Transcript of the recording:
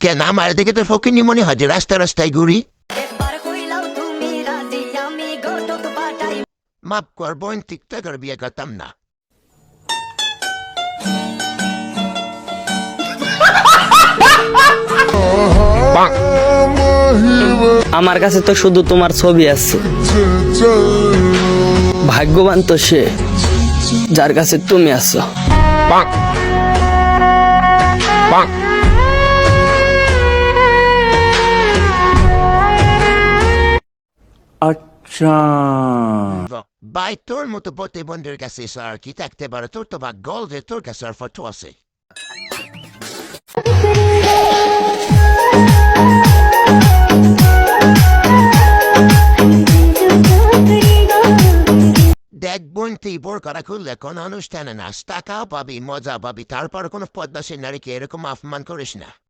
কেন আমার দিকে তো ফকিনি মনে হয় যে রাস্তায় রাস্তায় ঘুরি। মাপ কর বোন, টিকটকার বিয়ে করতাম না। আমার কাছে তো শুধু তোমার ছবি আছে। ভাগ্যবান তো সে যার কাছে তুমি আছো। আচ্ছা, ভাই তোর মতো প্রতিবন্ধীর কাছে আর কি থাকতে পারে? তোর তো ভাগ্য যে তোর কাছে আর ফটো আছে। দেখ বোন, তুই বোর করা খুললে কোন অনুষ্ঠানে নাচ, টাকাও পাবি, মজা পাবি, তারপর কোনো পদ্মাসীর নারীকে এরকম অপমান করিস না।